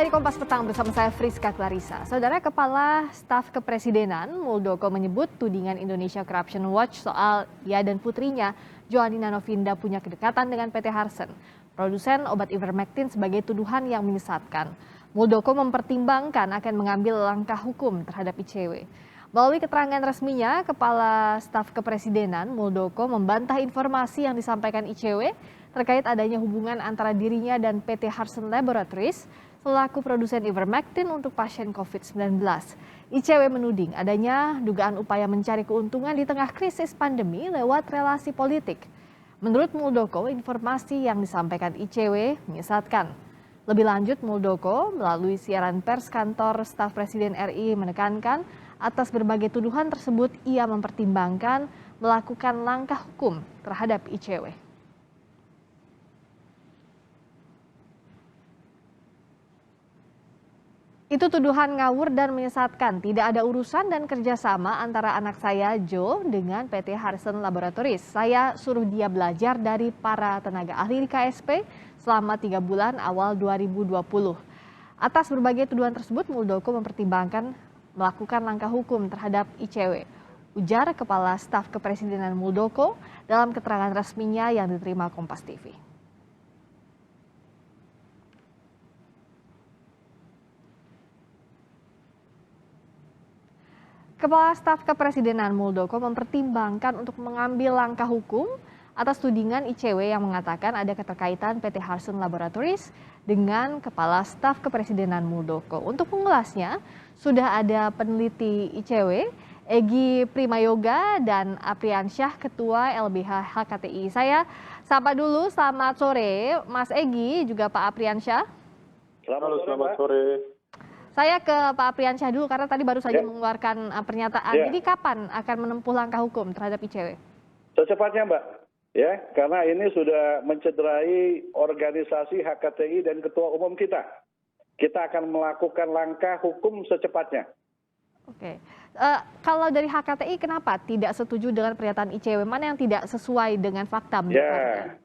Kembali di Kompas Petang bersama saya Friska Clarissa. Saudara Kepala Staf Kepresidenan Muldoko menyebut tudingan Indonesia Corruption Watch soal ia dan putrinya Johanina Novinda punya kedekatan dengan PT Harsen, produsen obat Ivermectin, sebagai tuduhan yang menyesatkan. Muldoko mempertimbangkan akan mengambil langkah hukum terhadap ICW. Melalui keterangan resminya, Kepala Staf Kepresidenan Muldoko membantah informasi yang disampaikan ICW terkait adanya hubungan antara dirinya dan PT Harsen Laboratories selaku produsen Ivermectin untuk pasien COVID-19. ICW menuding adanya dugaan upaya mencari keuntungan di tengah krisis pandemi lewat relasi politik. Menurut Muldoko, informasi yang disampaikan ICW menyesatkan. Lebih lanjut, Muldoko melalui siaran pers kantor staf Presiden RI menekankan atas berbagai tuduhan tersebut ia mempertimbangkan melakukan langkah hukum terhadap ICW. Itu tuduhan ngawur dan menyesatkan. Tidak ada urusan dan kerjasama antara anak saya Jo dengan PT Harsen Laboratories. Saya suruh dia belajar dari para tenaga ahli di KSP selama 3 bulan awal 2020. Atas berbagai tuduhan tersebut, Muldoko mempertimbangkan melakukan langkah hukum terhadap ICW. Ujar Kepala Staf Kepresidenan Muldoko dalam keterangan resminya yang diterima Kompas TV. Kepala Staf Kepresidenan Muldoko mempertimbangkan untuk mengambil langkah hukum atas tudingan ICW yang mengatakan ada keterkaitan PT Harsen Laboratories dengan Kepala Staf Kepresidenan Muldoko. Untuk mengulasnya, sudah ada peneliti ICW, Egy Primayoga dan Apriansyah, Ketua LBH HKTI. Saya sapa dulu, selamat sore Mas Egy, juga Pak Apriansyah. Selamat sore. Saya ke Pak Apriansyah dulu karena tadi baru saja mengeluarkan pernyataan. Jadi kapan akan menempuh langkah hukum terhadap ICW? Secepatnya, Mbak. Ya, karena ini sudah mencederai organisasi HKTI dan Ketua Umum kita. Kita akan melakukan langkah hukum secepatnya. Oke. Kalau dari HKTI kenapa tidak setuju dengan pernyataan ICW? Mana yang tidak sesuai dengan fakta menurut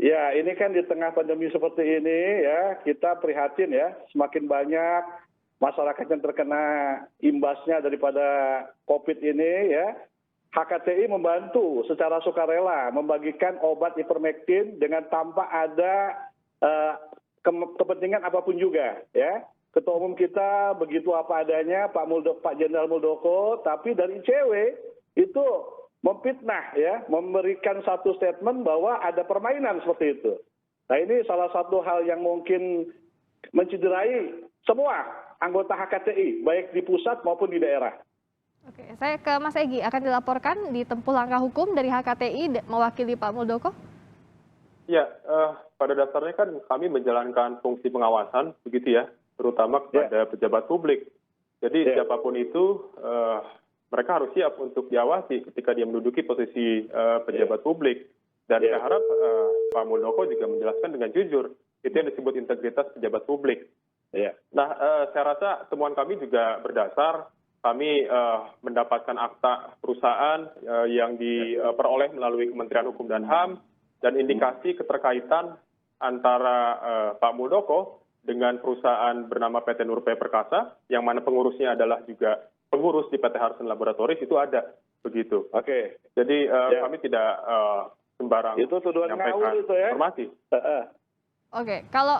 Ya, ini kan di tengah pandemi seperti ini ya, kita prihatin ya, semakin banyak masyarakat yang terkena imbasnya daripada COVID ini ya. HKTI membantu secara sukarela membagikan obat Ivermectin dengan tanpa ada kepentingan apapun juga ya. Ketua Umum kita begitu apa adanya, Pak Jenderal Muldoko, tapi dari ICW itu memfitnah ya, memberikan satu statement bahwa ada permainan seperti itu. Nah, ini salah satu hal yang mungkin mencederai semua anggota HKTI, baik di pusat maupun di daerah. Oke, saya ke Mas Egy. Akan dilaporkan ditempuh langkah hukum dari HKTI mewakili Pak Muldoko? Ya, pada dasarnya kan kami menjalankan fungsi pengawasan, begitu ya, terutama kepada pejabat publik. Jadi siapapun itu, mereka harus siap untuk diawasi ketika dia menduduki posisi pejabat publik. Dan saya harap Pak Muldoko juga menjelaskan dengan jujur. Itu yang disebut integritas pejabat publik. Nah, saya rasa temuan kami juga berdasar. Kami mendapatkan akta perusahaan yang diperoleh melalui Kementerian Hukum dan HAM dan indikasi keterkaitan antara Pak Muldoko dengan perusahaan bernama PT Nurpe Perkasa, yang mana pengurusnya adalah juga pengurus di PT Harsen Laboratories, itu ada begitu. Oke. Jadi kami tidak sembarang itu tuduhan ngawur itu ya? Informasi. Oke, kalau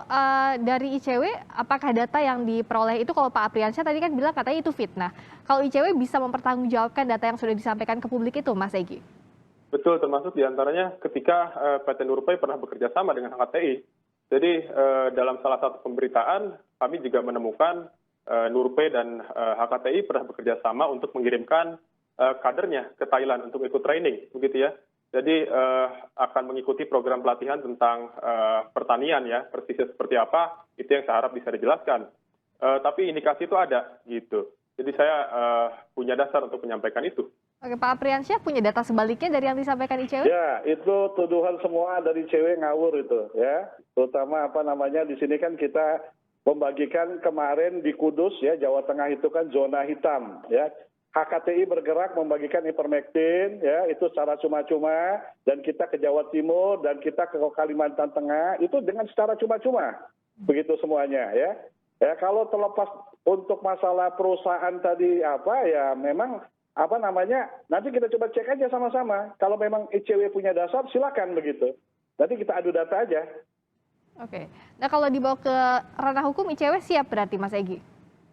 dari ICW, apakah data yang diperoleh itu, kalau Pak Apriansyah tadi kan bilang katanya itu fitnah. Kalau ICW bisa mempertanggungjawabkan data yang sudah disampaikan ke publik itu, Mas Egy? Betul, termasuk diantaranya ketika PT Nurpe pernah bekerja sama dengan HKTI. Jadi dalam salah satu pemberitaan, kami juga menemukan Nurpe dan HKTI pernah bekerja sama untuk mengirimkan kadernya ke Thailand untuk ikut training, begitu ya. Jadi akan mengikuti program pelatihan tentang pertanian ya, persisnya seperti apa, itu yang saya harap bisa dijelaskan. Tapi indikasi itu ada gitu. Jadi saya punya dasar untuk menyampaikan itu. Oke, Pak Apriansyah punya data sebaliknya dari yang disampaikan ICW? Ya, itu tuduhan semua dari ICW ngawur itu ya. Terutama di sini kan kita membagikan kemarin di Kudus ya, Jawa Tengah itu kan zona hitam ya. HKTI bergerak membagikan Ivermectin ya, itu secara cuma-cuma, dan kita ke Jawa Timur dan kita ke Kalimantan Tengah itu dengan secara cuma-cuma. Begitu semuanya ya. Ya kalau terlepas untuk masalah perusahaan tadi ya memang nanti kita coba cek aja sama-sama. Kalau memang ICW punya dasar silakan begitu. Nanti kita adu data aja. Oke. Nah kalau dibawa ke ranah hukum ICW siap berarti Mas Egy?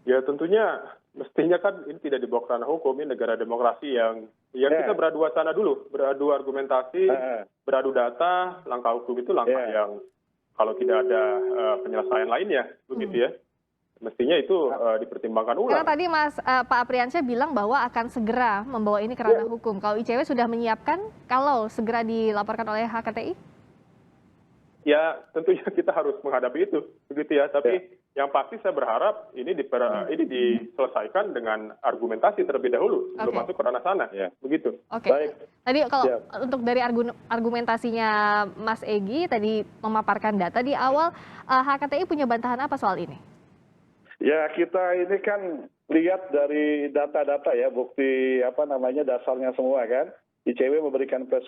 Ya tentunya mestinya kan ini tidak dibawa ke ranah hukum, ini negara demokrasi yang kita beradu sana dulu, beradu argumentasi, beradu data, langkah hukum itu langkah yang kalau tidak ada penyelesaian lainnya, begitu ya. Mestinya itu dipertimbangkan ulang. Karena tadi Pak Apriansyah bilang bahwa akan segera membawa ini ke ranah hukum. Kalau ICW sudah menyiapkan kalau segera dilaporkan oleh HKTI? Ya tentunya kita harus menghadapi itu, begitu ya. Tapi yang pasti saya berharap ini diselesaikan dengan argumentasi terlebih dahulu sebelum masuk ke ranah sana, begitu. Oke. Baik. Tadi kalau untuk dari argumentasinya Mas Egy tadi memaparkan data di awal, HKTI punya bantahan apa soal ini? Ya kita ini kan lihat dari data-data ya, bukti dasarnya semua kan. ICW memberikan press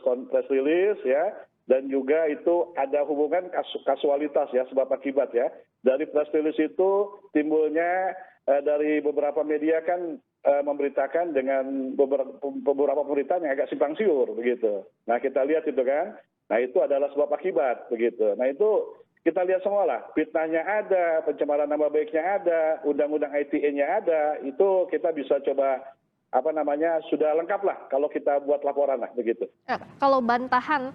release ya, dan juga itu ada hubungan kasualitas ya, sebab akibat ya. Dari press release itu timbulnya dari beberapa media kan memberitakan dengan beberapa pemberitaan yang agak simpang siur begitu. Nah kita lihat itu kan, nah itu adalah sebab akibat begitu. Nah itu kita lihat semua lah, fitnahnya ada, pencemaran nama baiknya ada, undang-undang ITE-nya ada, itu kita bisa coba sudah lengkap lah kalau kita buat laporan lah begitu. Kalau bantahan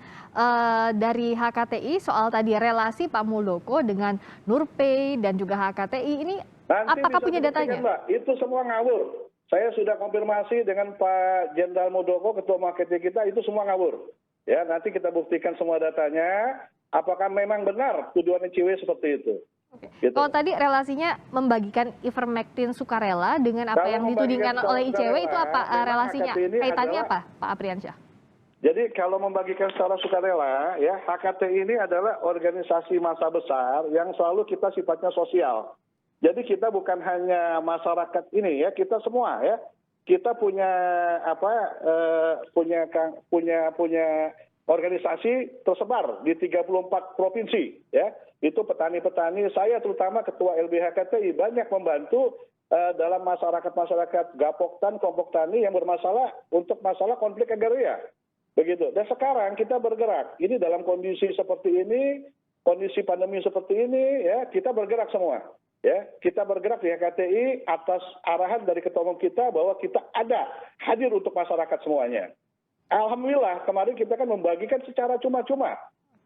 dari HKTI soal tadi relasi Pak Muldoko dengan Nurpay dan juga HKTI ini nanti apakah punya datanya? Mbak, itu semua ngawur. Saya sudah konfirmasi dengan Pak Jenderal Muldoko, Ketua HKTI kita, itu semua ngawur. Ya, nanti kita buktikan semua datanya. Apakah memang benar tuduhan ICW seperti itu? Oke. Gitu. Kalau tadi relasinya membagikan ivermectin sukarela dengan apa yang ditudingkan oleh ICW itu apa relasinya? Kaitannya apa, Pak Apriansyah? Jadi kalau membagikan secara sukarela, ya HKTI ini adalah organisasi massa besar yang selalu kita sifatnya sosial. Jadi kita bukan hanya masyarakat ini ya, kita semua ya. Kita punya punya organisasi tersebar di 34 provinsi ya. Itu petani-petani, saya terutama Ketua LBH KTI banyak membantu dalam masyarakat Gapoktan, kelompok tani yang bermasalah untuk masalah konflik agraria. Begitu. Dan sekarang kita bergerak. Ini dalam kondisi seperti ini, kondisi pandemi seperti ini ya, kita bergerak semua. Ya, kita bergerak di HKTI atas arahan dari ketua umum kita bahwa kita ada hadir untuk masyarakat semuanya. Alhamdulillah kemarin kita kan membagikan secara cuma-cuma.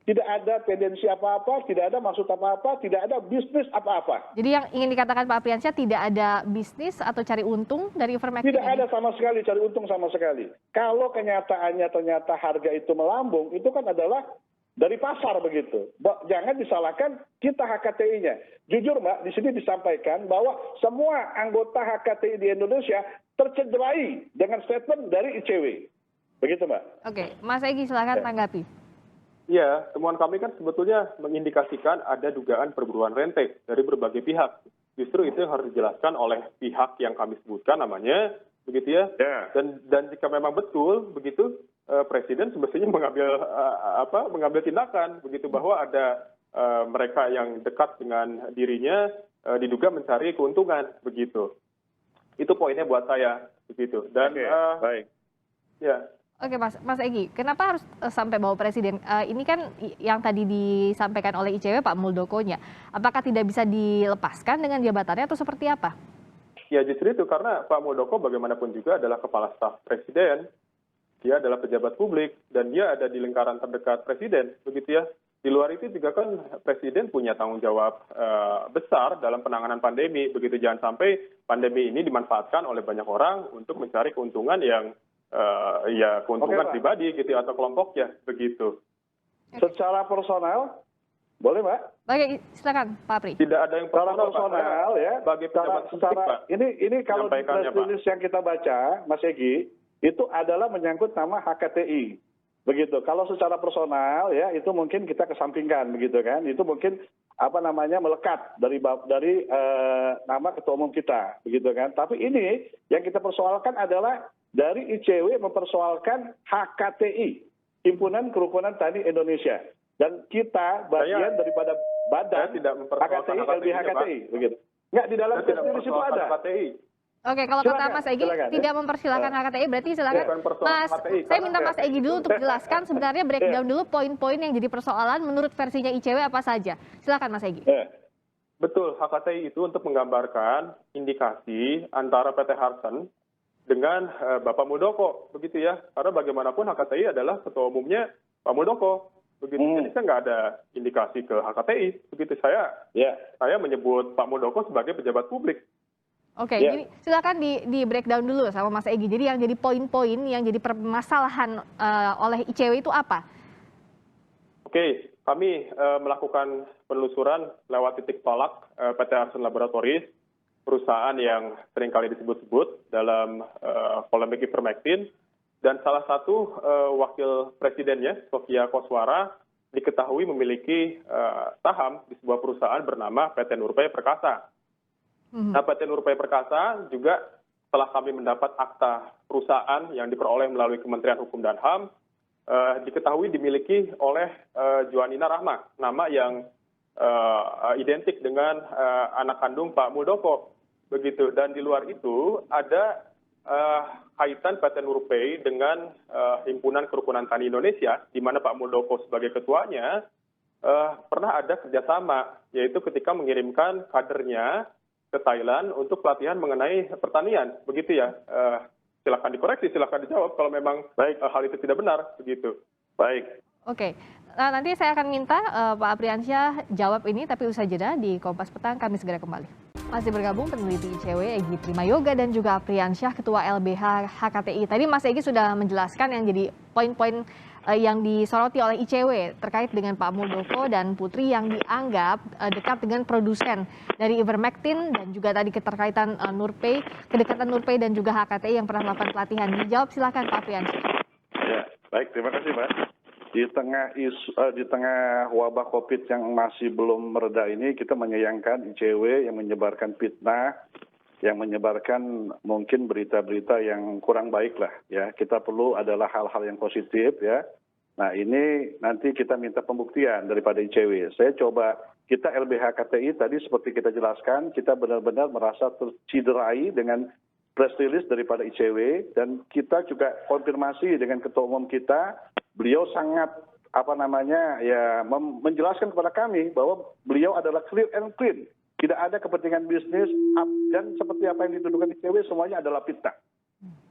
Tidak ada tendensi apa-apa, tidak ada maksud apa-apa, tidak ada bisnis apa-apa. Jadi yang ingin dikatakan Pak Apriansyah tidak ada bisnis atau cari untung dari ivermectin? Tidak ada sama sekali cari untung sama sekali. Kalau kenyataannya ternyata harga itu melambung, itu kan adalah dari pasar begitu. Jangan disalahkan kita HKTI-nya. Jujur Mbak, di sini disampaikan bahwa semua anggota HKTI di Indonesia tercederai dengan statement dari ICW. Begitu Mbak. Oke, Mas Egy silakan tanggapi. Ya, temuan kami kan sebetulnya mengindikasikan ada dugaan perburuan rente dari berbagai pihak. Justru itu yang harus dijelaskan oleh pihak yang kami sebutkan namanya, begitu ya. Dan jika memang betul begitu, Presiden semestinya mengambil tindakan, begitu bahwa ada mereka yang dekat dengan dirinya diduga mencari keuntungan, begitu. Itu poinnya buat saya, begitu. Dan baik. Ya. Oke Mas Egy, kenapa harus sampai bawa Presiden? Ini kan yang tadi disampaikan oleh ICW Pak Muldokonya. Apakah tidak bisa dilepaskan dengan jabatannya atau seperti apa? Ya justru itu, karena Pak Muldoko bagaimanapun juga adalah Kepala Staf Presiden. Dia adalah pejabat publik dan dia ada di lingkaran terdekat Presiden, begitu ya. Di luar itu juga kan Presiden punya tanggung jawab besar dalam penanganan pandemi, begitu. Jangan sampai pandemi ini dimanfaatkan oleh banyak orang untuk mencari keuntungan yang keuntungan pribadi gitu atau kelompoknya begitu. Secara personal, boleh Mbak? Baik, silakan Pak Apri. Tidak ada yang personal ya. Bagi pejabat publik, Pak. Ini kalau di press release yang kita baca, Mas Egy, itu adalah menyangkut nama HKTI. Begitu. Kalau secara personal ya itu mungkin kita kesampingkan begitu kan. Itu mungkin melekat dari nama ketua umum kita begitu kan. Tapi ini yang kita persoalkan adalah dari ICW mempersoalkan HKTI, Himpunan Kerukunan Tani Indonesia. Dan kita bagian daripada badan HKTI, LBH KTI, begitu. Nggak di dalam Saya tidak press release itu ada. mempersoalkan HKTI. Oke, kalau kata Silakan, Mas Egy silakan, ya. tidak mempersilahkan HKTI, berarti silakan Bukan persoalan Mas. HKTI, Saya karena minta Mas Egy dulu untuk jelaskan sebenarnya breakdown dulu poin-poin yang jadi persoalan menurut versinya ICW apa saja. Silakan Mas Egy. Betul, HKTI itu untuk menggambarkan indikasi antara PT Harsen dengan Bapak Muldoko, begitu ya. Karena bagaimanapun HKTI adalah ketua umumnya Pak Muldoko, begitu. Jadi saya nggak ada indikasi ke HKTI, begitu. Saya menyebut Pak Muldoko sebagai pejabat publik. Oke, jadi silakan di breakdown dulu sama Mas Egy. Jadi yang jadi poin-poin yang jadi permasalahan oleh ICW itu apa? Oke, kami melakukan penelusuran lewat titik tolak PT Harsen Laboratories, perusahaan yang seringkali disebut-sebut dalam polemik ivermectin, dan salah satu wakil presidennya, Sofia Koswara, diketahui memiliki saham di sebuah perusahaan bernama PT Nurpay Perkasa. Nah, PT Nurpay Perkasa juga setelah kami mendapat akta perusahaan yang diperoleh melalui Kementerian Hukum dan HAM, diketahui dimiliki oleh Johanina Rahma, nama yang identik dengan anak kandung Pak Muldoko, begitu. Dan di luar itu ada kaitan PT Nurpay dengan Himpunan Kerukunan Tani Indonesia, di mana Pak Muldoko sebagai ketuanya pernah ada kerjasama, yaitu ketika mengirimkan kadernya ke Thailand untuk pelatihan mengenai pertanian, begitu ya. Silakan dikoreksi, silakan dijawab kalau memang hal itu tidak benar, begitu. Baik. Oke, nanti saya akan minta Pak Apriansyah jawab ini, tapi usai jeda di Kompas Petang kami segera kembali. Masih bergabung peneliti ICW Egy Primayoga dan juga Apriansyah, Ketua LBH HKTI. Tadi Mas Egy sudah menjelaskan yang jadi poin-poin yang disoroti oleh ICW terkait dengan Pak Muldoko dan Putri yang dianggap dekat dengan produsen dari ivermectin dan juga tadi keterkaitan Nurpay, kedekatan Nurpay dan juga HKTI yang pernah melakukan pelatihan. Dijawab silakan Pak Apriansyah. Ya, baik, terima kasih Mas. Di tengah wabah COVID yang masih belum mereda ini, kita menyayangkan ICW yang menyebarkan fitnah, yang menyebarkan mungkin berita-berita yang kurang baik lah ya. Kita perlu adalah hal-hal yang positif ya. Nah ini nanti kita minta pembuktian daripada ICW. Kita LBH KTI tadi seperti kita jelaskan, kita benar-benar merasa terciderai dengan press release daripada ICW, dan kita juga konfirmasi dengan ketua umum kita. Beliau sangat menjelaskan kepada kami bahwa beliau adalah clear and clean. Tidak ada kepentingan bisnis, dan seperti apa yang dituduhkan ICW semuanya adalah fitnah.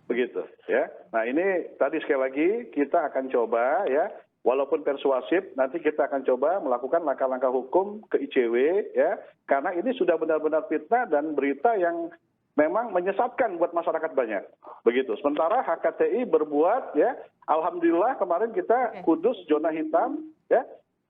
Begitu ya. Nah ini tadi sekali lagi kita akan coba ya, walaupun persuasif, nanti kita akan coba melakukan langkah-langkah hukum ke ICW ya, karena ini sudah benar-benar fitnah dan berita yang memang menyesatkan buat masyarakat banyak. Begitu. Sementara HKTI berbuat ya, alhamdulillah kemarin kita Kudus zona hitam ya.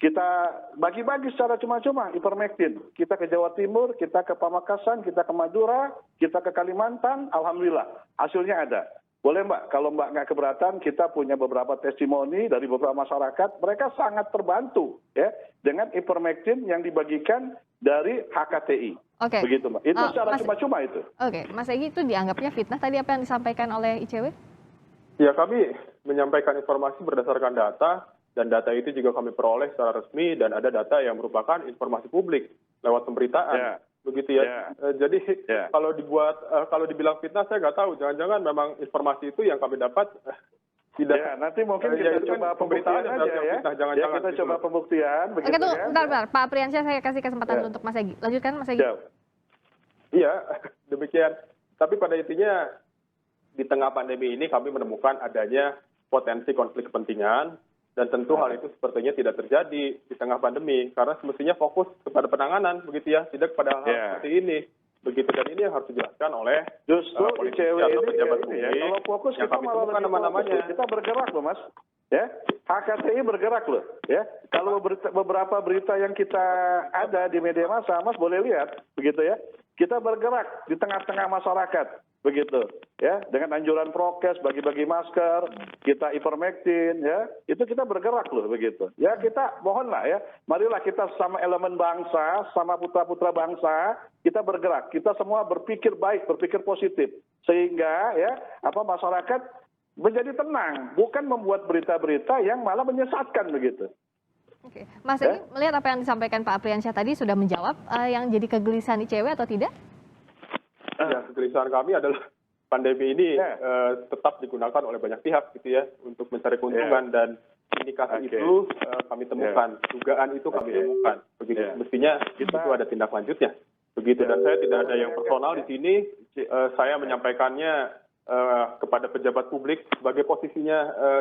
Kita bagi-bagi secara cuma-cuma ivermectin. Kita ke Jawa Timur, kita ke Pamekasan, kita ke Madura, kita ke Kalimantan, alhamdulillah hasilnya ada. Boleh Mbak, kalau Mbak nggak keberatan, kita punya beberapa testimoni dari beberapa masyarakat, mereka sangat terbantu ya dengan ivermectin yang dibagikan dari HKTI. Oke. Begitu Mbak. Itu secara cuma-cuma itu. Oke, Mas Egy itu dianggapnya fitnah tadi apa yang disampaikan oleh ICW? Ya, kami menyampaikan informasi berdasarkan data, dan data itu juga kami peroleh secara resmi, dan ada data yang merupakan informasi publik lewat pemberitaan. Begitu ya. Jadi kalau dibilang fitnah, saya nggak tahu. Jangan-jangan memang informasi itu yang kami dapat tidak. Ya, nanti mungkin kita coba pembuktian aja ya. Jangan-jangan kita coba pembuktian. Oke, tuh, bentar. Pak Apriansyah saya kasih kesempatan dulu untuk Mas Egy. Lanjutkan Mas Egy. Iya, demikian. Tapi pada intinya di tengah pandemi ini kami menemukan adanya potensi konflik kepentingan, dan tentu hal itu sepertinya tidak terjadi di tengah pandemi, karena semestinya fokus kepada penanganan, begitu ya, tidak pada hal seperti ini. Begitu, dan ini yang harus dijelaskan oleh politisi atau pejabat publik. Kalau fokus kita malah lebih namanya. Kita bergerak loh Mas. Ya, HKTI bergerak loh. Ya, kalau beberapa berita yang kita ada di media massa, Mas boleh lihat, begitu ya. Kita bergerak di tengah-tengah masyarakat, begitu ya, dengan anjuran prokes, bagi-bagi masker, kita ivermectin ya, itu kita bergerak loh, begitu ya. Kita mohonlah ya, marilah kita sama elemen bangsa, sama putra-putra bangsa, kita bergerak, kita semua berpikir baik, berpikir positif, sehingga ya masyarakat menjadi tenang, bukan membuat berita-berita yang malah menyesatkan, begitu. Oke, Mas Egi melihat apa yang disampaikan Pak Apriansyah tadi sudah menjawab yang jadi kegelisahan ICW atau tidak? Ya, kegelisahan kami adalah pandemi ini tetap digunakan oleh banyak pihak gitu ya untuk mencari keuntungan dan indikasi itu kami temukan, dugaan itu kami temukan. Begitu mestinya itu ada tindak lanjutnya. Begitu, dan saya tidak ada yang personal di sini. Saya menyampaikannya kepada pejabat publik sebagai posisinya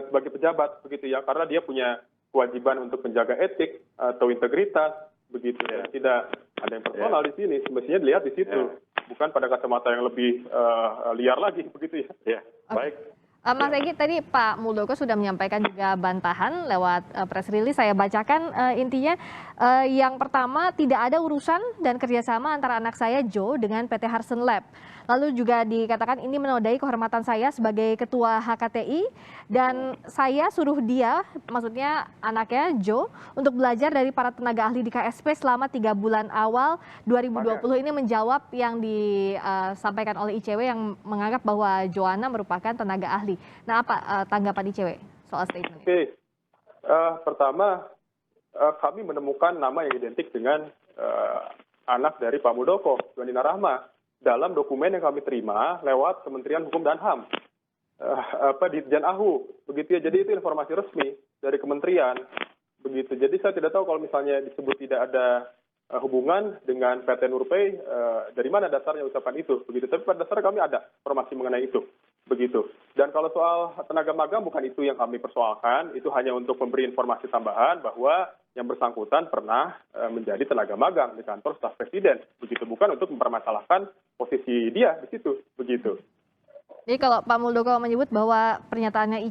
sebagai pejabat begitu ya, karena dia punya kewajiban untuk menjaga etik atau integritas begitu ya. Tidak ada yang personal di sini, semestinya dilihat di situ, bukan pada kacamata yang lebih liar lagi begitu ya. Baik. Mas Egi, tadi Pak Muldoko sudah menyampaikan juga bantahan lewat press release. Saya bacakan intinya, yang pertama tidak ada urusan dan kerjasama antara anak saya Joe dengan PT Harsen Lab. Lalu juga dikatakan ini menodai kehormatan saya sebagai ketua HKTI dan saya suruh dia, maksudnya anaknya Joe, untuk belajar dari para tenaga ahli di KSP selama 3 bulan awal 2020. Ini menjawab yang disampaikan oleh ICW yang menganggap bahwa Joanna merupakan tenaga ahli. Nah, apa tanggapan ICW soal statement ini? Oke, pertama kami menemukan nama yang identik dengan anak dari Pak Muldoko, Joanina Rahma, dalam dokumen yang kami terima lewat Kementerian Hukum dan HAM, Ditjen AHU, begitu ya. Jadi itu informasi resmi dari kementerian, begitu. Jadi saya tidak tahu kalau misalnya disebut tidak ada hubungan dengan PT Nurpay, dari mana dasarnya ucapan itu, begitu. Tapi pada dasarnya kami ada informasi mengenai itu, begitu. Dan kalau soal tenaga magang, bukan itu yang kami persoalkan, itu hanya untuk memberi informasi tambahan bahwa yang bersangkutan pernah menjadi tenaga magang di kantor staf presiden, begitu, bukan untuk mempermasalahkan posisi dia di situ, begitu. Jadi kalau Pak Muldoko menyebut bahwa pernyataannya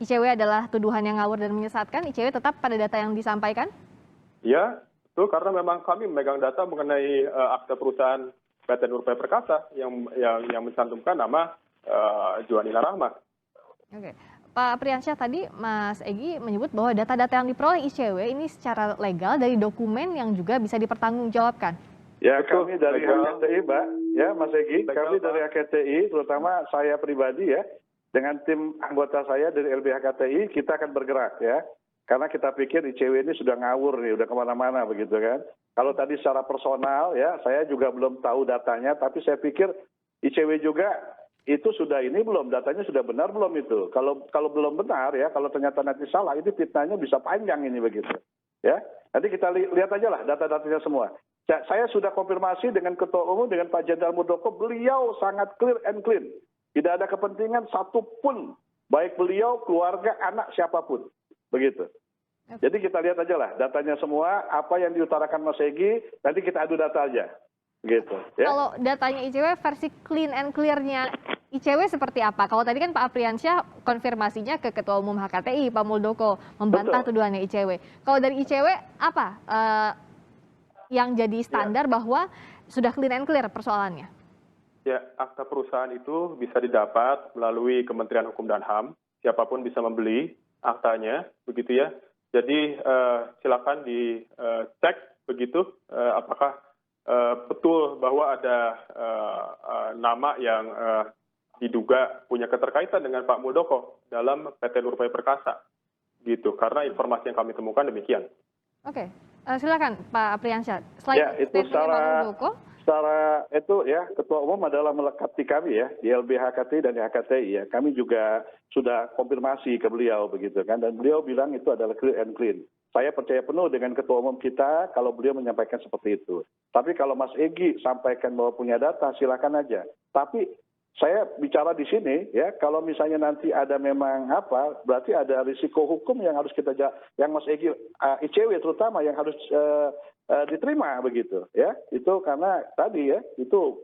ICW adalah tuduhan yang ngawur dan menyesatkan, ICW tetap pada data yang disampaikan? Ya, itu karena memang kami memegang data mengenai akta perusahaan PT Nurpay Perkasa yang mencantumkan nama Joanina Rahma. Oke. Pak Apriansyah, tadi Mas Egi menyebut bahwa data-data yang diperoleh ICW ini secara legal dari dokumen yang juga bisa dipertanggungjawabkan. Ya, kami dari HKTI, Mbak, ya Mas Egi, kami dari HKTI, terutama saya pribadi ya, dengan tim anggota saya dari LBH HKTI, kita akan bergerak ya. Karena kita pikir ICW ini sudah ngawur nih, udah kemana-mana begitu kan. Kalau tadi secara personal ya, saya juga belum tahu datanya, tapi saya pikir ICW juga itu sudah ini belum, datanya sudah benar belum itu. Kalau belum benar ya, kalau ternyata nanti salah, itu fitnahnya bisa panjang ini begitu. Ya, nanti kita lihat aja lah data-datanya semua. Saya sudah konfirmasi dengan Ketua Umum, dengan Pak Jenderal Muldoko, beliau sangat clear and clean. Tidak ada kepentingan satupun, baik beliau, keluarga, anak, siapapun. Begitu. Jadi kita lihat aja lah datanya semua, apa yang diutarakan Mas Egi, nanti kita adu data aja. Gitu, ya. Kalau datanya ICW versi clean and clear-nya ICW seperti apa? Kalau tadi kan Pak Apriansyah konfirmasinya ke Ketua Umum HKTI, Pak Muldoko, membantah tuduhannya ICW. Kalau dari ICW apa yang jadi standar bahwa sudah clean and clear persoalannya? Ya, akta perusahaan itu bisa didapat melalui Kementerian Hukum dan HAM. Siapapun bisa membeli aktanya, begitu ya. Jadi silakan dicek begitu apakah betul bahwa ada nama yang diduga punya keterkaitan dengan Pak Muldoko dalam PT Nurpay Perkasa, gitu. Karena informasi yang kami temukan demikian. Oke, silakan Pak Apriansyah. Selain ya, itu Pak Muldoko, secara itu ya, Ketua Umum adalah melekat di kami ya, di LBH HKTI dan di HKTI ya. Kami juga sudah konfirmasi ke beliau begitu kan, dan beliau bilang itu adalah clear and clean. Saya percaya penuh dengan Ketua Umum kita kalau beliau menyampaikan seperti itu. Tapi kalau Mas Egi sampaikan bahwa punya data, silakan aja. Tapi saya bicara di sini ya, kalau misalnya nanti ada memang apa, berarti ada risiko hukum yang harus kita yang Mas Egi ICW terutama yang harus diterima begitu ya. Itu karena tadi ya, itu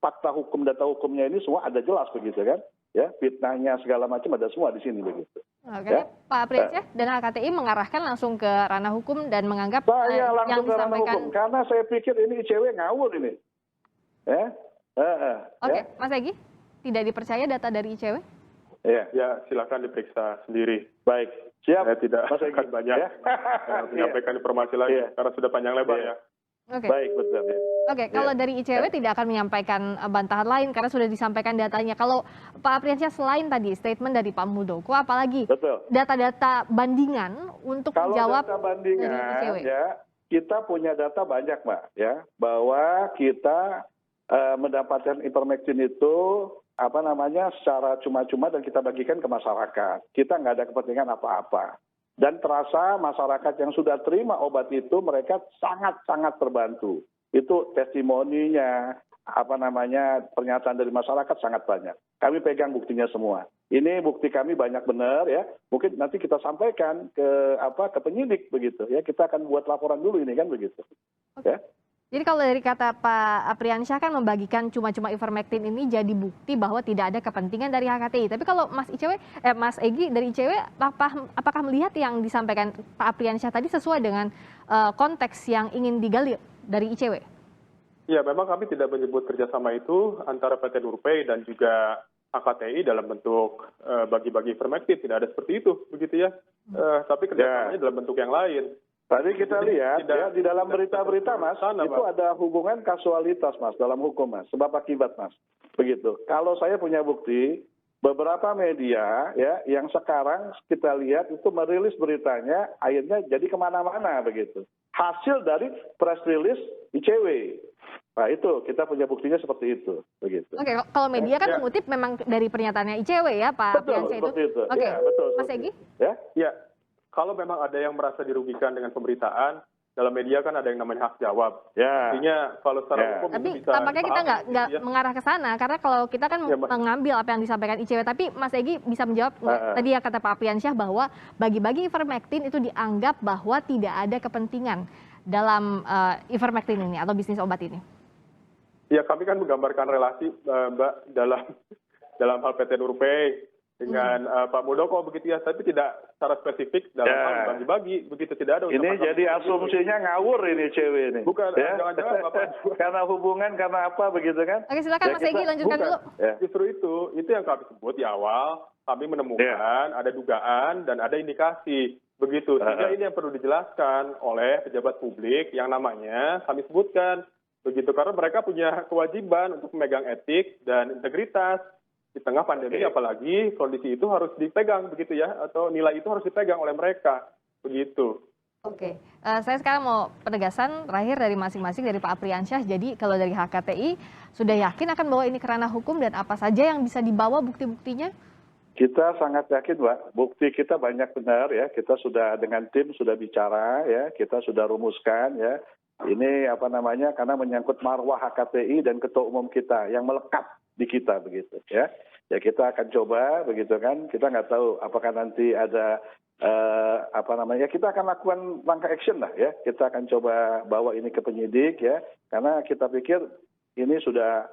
fakta hukum, data hukumnya ini semua ada jelas begitu kan. Ya, fitnahnya segala macam ada semua di sini begitu. Oke, ya? Pak Apriansyah dan HKTI mengarahkan langsung ke ranah hukum dan menganggap saya langsung yang ke ranah disampaikan hukum karena saya pikir ini ICW ngawur ini. Ya. Oke, Mas Egi, tidak dipercaya data dari ICW? Ya, silakan diperiksa sendiri. Baik, siap. Saya tidak Mas Egi akan banyak menyampaikan informasi lagi karena sudah panjang lebar ya. Oke. Baik, betul ya. Oke, Ya. kalau dari ICW tidak akan menyampaikan bantahan lain karena sudah disampaikan datanya. Kalau Pak Apriansyah selain tadi statement dari Pak Muldoko, apalagi Betul. data-data bandingan untuk Kalau menjawab data dari bandingan ICW? ya, kita punya data banyak, Mbak, ya, bahwa kita mendapatkan ivermectin itu secara cuma-cuma dan kita bagikan ke masyarakat. Kita nggak ada kepentingan apa-apa. Dan terasa masyarakat yang sudah terima obat itu mereka sangat-sangat terbantu. Itu testimoninya, pernyataan dari masyarakat sangat banyak. Kami pegang buktinya semua. Ini bukti kami banyak benar ya. Mungkin nanti kita sampaikan ke penyidik begitu ya. Kita akan buat laporan dulu ini kan begitu. Oke. Ya. Jadi kalau dari kata Pak Apriansyah kan membagikan cuma-cuma ivermectin ini jadi bukti bahwa tidak ada kepentingan dari HKTI. Tapi kalau Mas Egy dari ICW, apakah melihat yang disampaikan Pak Apriansyah tadi sesuai dengan konteks yang ingin digali dari ICW? Ya, memang kami tidak menyebut kerjasama itu antara PT Nurpay dan juga HKTI dalam bentuk bagi-bagi ivermectin. Tidak ada seperti itu, begitu ya. Tapi kerjasamanya dalam bentuk yang lain. Tadi kita lihat ya di dalam berita-berita Mas, itu Mas. ada hubungan kasualitas Mas dalam hukum Mas, sebab akibat Mas. Begitu. Kalau saya punya bukti, beberapa media ya yang sekarang kita lihat itu merilis beritanya akhirnya jadi kemana-mana begitu. Hasil dari press release ICW. Nah itu kita punya buktinya seperti itu, begitu. Oke, kalau media kan Ya. mengutip memang dari pernyataannya ICW ya Pak Betul, Apriansyah itu. seperti itu. Oke, Ya, betul, Mas seperti Egy? itu. Ya. Ya, kalau memang ada yang merasa dirugikan dengan pemberitaan, dalam media kan ada yang namanya hak jawab. Ya. Artinya kalau secara Ya. hukum Tapi itu bisa tampaknya kita dipahami, nggak gitu ya. mengarah ke sana karena kalau kita kan Ya, Mbak. mengambil apa yang disampaikan ICW. Tapi Mas Egy bisa menjawab tadi ya kata Pak Apriansyah bahwa bagi-bagi ivermectin itu dianggap bahwa tidak ada kepentingan dalam ivermectin ini atau bisnis obat ini. Ya, kami kan menggambarkan relasi Mbak dalam hal PT Nurpay dengan Pak Muldoko begitu ya, tapi tidak secara spesifik dalam hal bagi-bagi begitu, tidak ada. Ini jadi asumsinya ngawur ini cewek ini. Bukan, ya? jangan-jangan Bapak juga. Karena hubungan karena apa begitu kan? Oke, silakan Ya, Mas Egy lanjutkan Bukan. dulu. Ya. Justru itu yang kami sebut di awal, kami menemukan ada dugaan dan ada indikasi begitu. Sehingga ini yang perlu dijelaskan oleh pejabat publik yang namanya kami sebutkan begitu, karena mereka punya kewajiban untuk memegang etik dan integritas di tengah pandemi, apalagi kondisi itu harus dipegang begitu ya, atau nilai itu harus dipegang oleh mereka begitu. Oke, saya sekarang mau penegasan terakhir dari masing-masing dari Pak Apriansyah. Jadi kalau dari HKTI sudah yakin akan bawa ini ke ranah hukum dan apa saja yang bisa dibawa bukti-buktinya? Kita sangat yakin, Mbak. Bukti kita banyak benar ya. Kita sudah dengan tim sudah bicara ya. Kita sudah rumuskan ya. Ini karena menyangkut marwah HKTI dan ketua umum kita yang melekat di kita begitu ya. Ya kita akan coba begitu kan. Kita nggak tahu apakah nanti ada kita akan lakukan langkah action lah ya. Kita akan coba bawa ini ke penyidik ya. Karena kita pikir ini sudah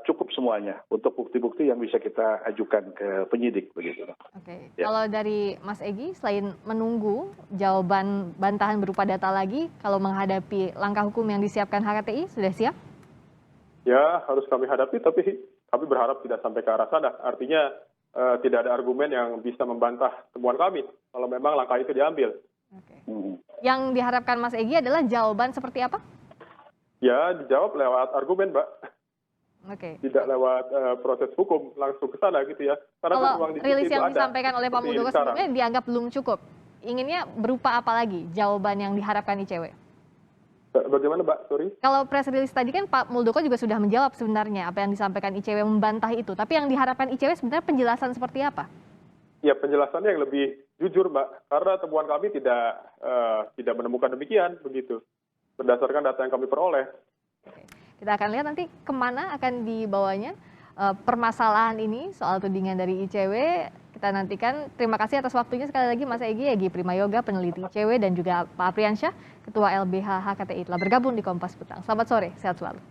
cukup semuanya untuk bukti-bukti yang bisa kita ajukan ke penyidik begitu. Oke, Ya. kalau dari Mas Egy selain menunggu jawaban bantahan berupa data lagi, kalau menghadapi langkah hukum yang disiapkan HKTI sudah siap? Ya, harus kami hadapi, tapi kami berharap tidak sampai ke arah sana. Artinya tidak ada argumen yang bisa membantah temuan kami kalau memang langkah itu diambil. Oke. Yang diharapkan Mas Egy adalah jawaban seperti apa? Ya, dijawab lewat argumen, Mbak. Oke. Tidak lewat proses hukum langsung ke sana gitu ya. Karena Kalau ruang diskusi rilis itu yang ada, disampaikan oleh Pak seperti Muldoko sekarang. sebelumnya dianggap belum cukup. Inginnya berupa apa lagi jawaban yang diharapkan ICW? Bagaimana, Mbak? Sorry. Kalau press release tadi kan Pak Muldoko juga sudah menjawab sebenarnya apa yang disampaikan ICW membantah itu. Tapi yang diharapkan ICW sebenarnya penjelasan seperti apa? Ya, penjelasannya yang lebih jujur, Mbak. Karena temuan kami tidak menemukan demikian begitu. Berdasarkan data yang kami peroleh. Oke. Kita akan lihat nanti kemana akan dibawanya permasalahan ini soal tudingan dari ICW. Kita nantikan. Terima kasih atas waktunya sekali lagi Mas Egy Primayoga, peneliti ICW, dan juga Pak Apriansyah, Ketua LBH HKTI telah bergabung di Kompas Petang. Selamat sore, sehat selalu.